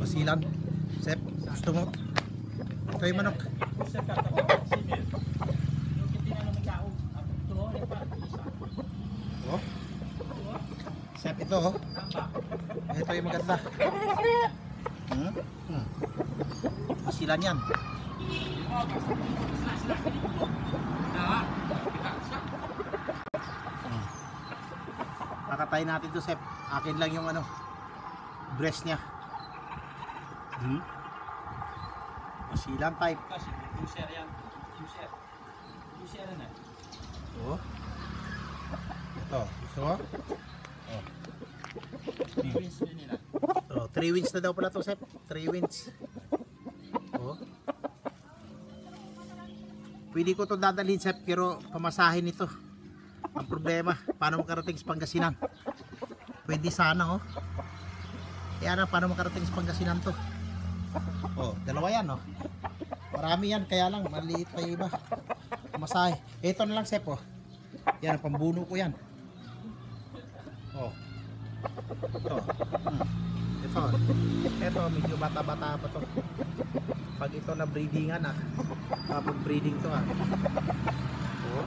masilan. Sep, gusto mo? Ito yung manok. Oh. Sep, ito oh. Ito yung maganda. Masilan yan. Kakatay natin to, Sep. Akin lang yung ano, breast niya. Masilan type. User yan. User na. Oh. Ito, gusto mo? Oh. 3 wins din nila. Oh, 3 wins na daw pala to, Sep. 3 wins. Oh. Pwede ko to dadalhin, Sep, pero pamasahin ito. Ang problema, paano makarating sa Pangasinan? Pwede sana, oh. Kaya na, paano makarating sa Pangasinan to? Oh, dalawa yan, oh. Marami yan, kaya lang, maliit pa yung iba. Pamasahe. Ito na lang, Sep, oh. Yan, pambuno ko yan. Oh. Ito. Ito, medyo bata-bata pa to. Pag ito na breedingan, pag breeding to, Oh.